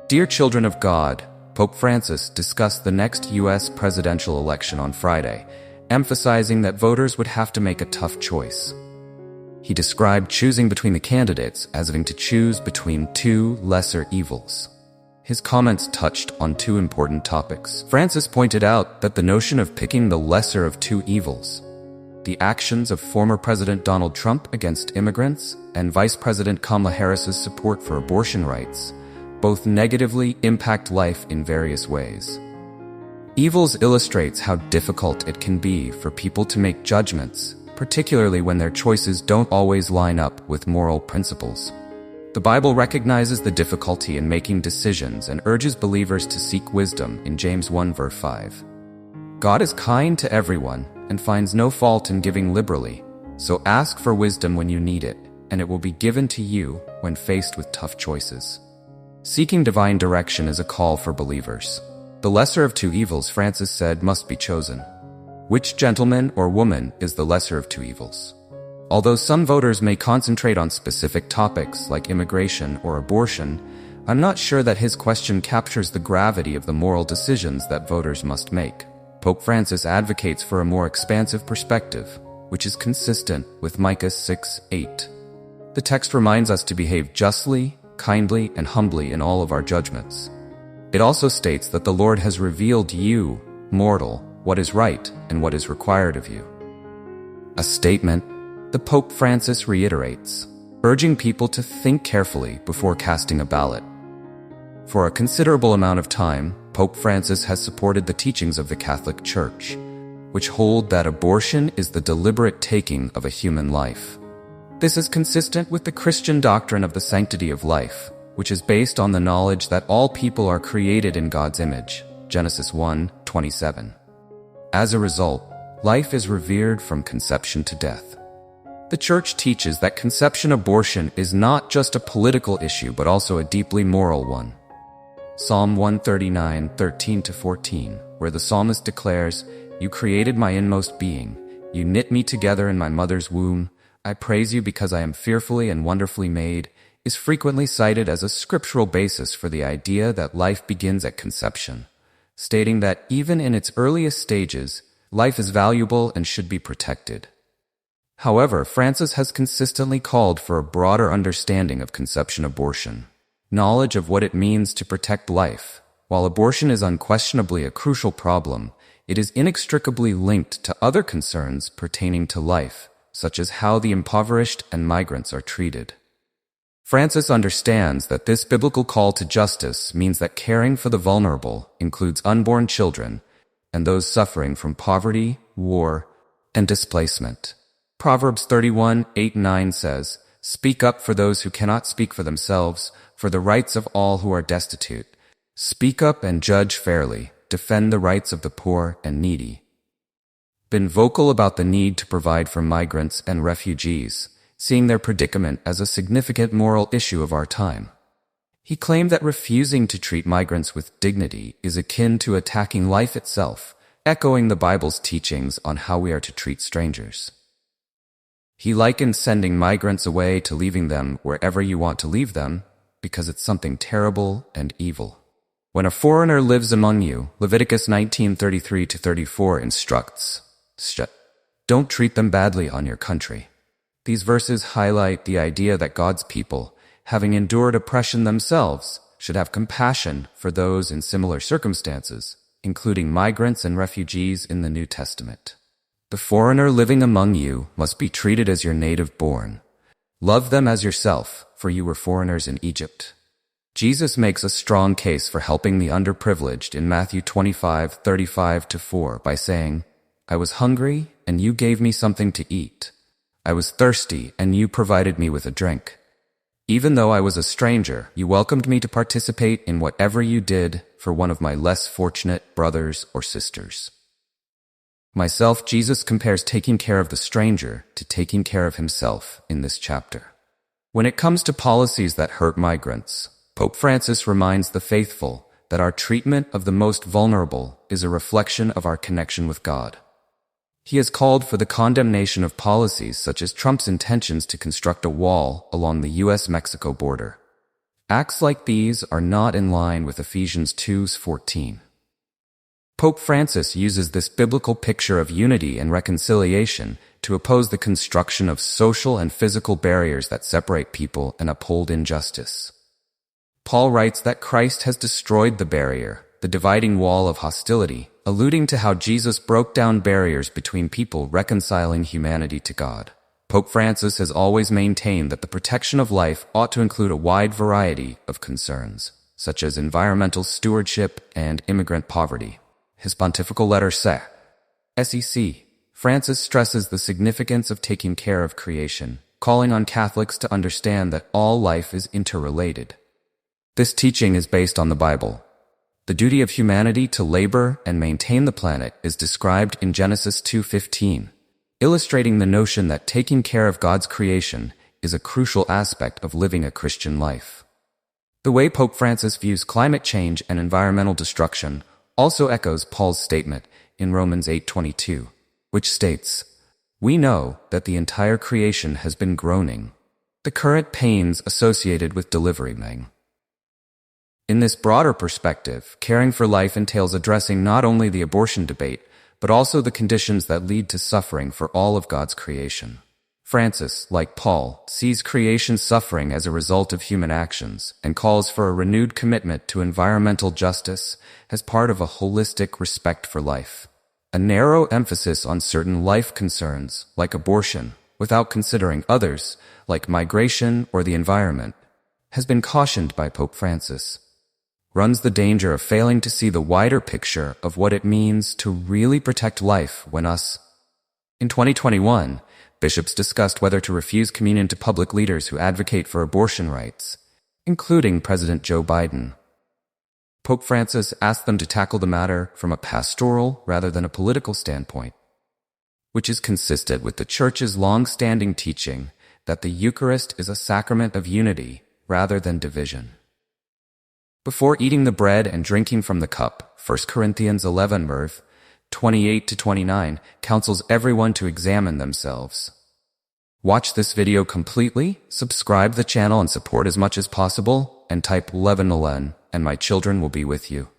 Dear children of God, Pope Francis discussed the next U.S. presidential election on Friday, emphasizing that voters would have to make a tough choice. He described choosing between the candidates as having to choose between two lesser evils. His comments touched on two important topics. Francis pointed out that the notion of picking the lesser of two evils, the actions of former President Donald Trump against immigrants and Vice President Kamala Harris's support for abortion rights, both negatively impact life in various ways. Evils illustrates how difficult it can be for people to make judgments, particularly when their choices don't always line up with moral principles. The Bible recognizes the difficulty in making decisions and urges believers to seek wisdom in James 1 verse 5. God is kind to everyone and finds no fault in giving liberally, so ask for wisdom when you need it, and it will be given to you when faced with tough choices. Seeking divine direction is a call for believers. The lesser of two evils, Francis said, must be chosen. Which gentleman or woman is the lesser of two evils? Although some voters may concentrate on specific topics like immigration or abortion, I'm not sure that his question captures the gravity of the moral decisions that voters must make. Pope Francis advocates for a more expansive perspective, which is consistent with Micah 6:8. The text reminds us to behave justly, kindly, and humbly in all of our judgments. It also states that the Lord has revealed you, mortal, what is right and what is required of you. A statement the Pope Francis reiterates, urging people to think carefully before casting a ballot. For a considerable amount of time, Pope Francis has supported the teachings of the Catholic Church, which hold that abortion is the deliberate taking of a human life. This is consistent with the Christian doctrine of the sanctity of life, which is based on the knowledge that all people are created in God's image, Genesis 1:27. As a result, life is revered from conception to death. The Church teaches that conception abortion is not just a political issue but also a deeply moral one. Psalm 139:13-14, where the psalmist declares, "You created my inmost being. You knit me together in my mother's womb. I praise you because I am fearfully and wonderfully made," is frequently cited as a scriptural basis for the idea that life begins at conception, stating that even in its earliest stages, life is valuable and should be protected. However, Francis has consistently called for a broader understanding of conception abortion, knowledge of what it means to protect life. While abortion is unquestionably a crucial problem, it is inextricably linked to other concerns pertaining to life, such as how the impoverished and migrants are treated. Francis understands that this biblical call to justice means that caring for the vulnerable includes unborn children and those suffering from poverty, war, and displacement. Proverbs 31:8-9 says, "Speak up for those who cannot speak for themselves, for the rights of all who are destitute. Speak up and judge fairly. Defend the rights of the poor and needy." Been vocal about the need to provide for migrants and refugees, seeing their predicament as a significant moral issue of our time. He claimed that refusing to treat migrants with dignity is akin to attacking life itself, echoing the Bible's teachings on how we are to treat strangers. He likened sending migrants away to leaving them wherever you want to leave them, because it's something terrible and evil. When a foreigner lives among you, Leviticus 19:33-34 instructs, "Don't treat them badly on your country." These verses highlight the idea that God's people, having endured oppression themselves, should have compassion for those in similar circumstances, including migrants and refugees in the New Testament. The foreigner living among you must be treated as your native born. Love them as yourself, for you were foreigners in Egypt. Jesus makes a strong case for helping the underprivileged in Matthew 25:35-4 by saying, "I was hungry, and you gave me something to eat. I was thirsty, and you provided me with a drink. Even though I was a stranger, you welcomed me to participate in whatever you did for one of my less fortunate brothers or sisters." Myself, Jesus compares taking care of the stranger to taking care of himself in this chapter. When it comes to policies that hurt migrants, Pope Francis reminds the faithful that our treatment of the most vulnerable is a reflection of our connection with God. He has called for the condemnation of policies such as Trump's intentions to construct a wall along the U.S.-Mexico border. Acts like these are not in line with Ephesians 2:14. Pope Francis uses this biblical picture of unity and reconciliation to oppose the construction of social and physical barriers that separate people and uphold injustice. Paul writes that Christ has destroyed the barrier, the dividing wall of hostility, alluding to how Jesus broke down barriers between people, reconciling humanity to God. Pope Francis has always maintained that the protection of life ought to include a wide variety of concerns, such as environmental stewardship and immigrant poverty. His pontifical letter SEC, Francis stresses the significance of taking care of creation, calling on Catholics to understand that all life is interrelated. This teaching is based on the Bible. The duty of humanity to labor and maintain the planet is described in Genesis 2:15, illustrating the notion that taking care of God's creation is a crucial aspect of living a Christian life. The way Pope Francis views climate change and environmental destruction also echoes Paul's statement in Romans 8:22, which states, "We know that the entire creation has been groaning, the current pains associated with delivering." In this broader perspective, caring for life entails addressing not only the abortion debate, but also the conditions that lead to suffering for all of God's creation. Francis, like Paul, sees creation suffering as a result of human actions and calls for a renewed commitment to environmental justice as part of a holistic respect for life. A narrow emphasis on certain life concerns, like abortion, without considering others, like migration or the environment, has been cautioned by Pope Francis, runs the danger of failing to see the wider picture of what it means to really protect life when us. In 2021, bishops discussed whether to refuse communion to public leaders who advocate for abortion rights, including President Joe Biden. Pope Francis asked them to tackle the matter from a pastoral rather than a political standpoint, which is consistent with the Church's long-standing teaching that the Eucharist is a sacrament of unity rather than division. Before eating the bread and drinking from the cup, 1 Corinthians 11 verse 28-29 counsels everyone to examine themselves. Watch this video completely, subscribe the channel and support as much as possible, and type 11 and my children will be with you.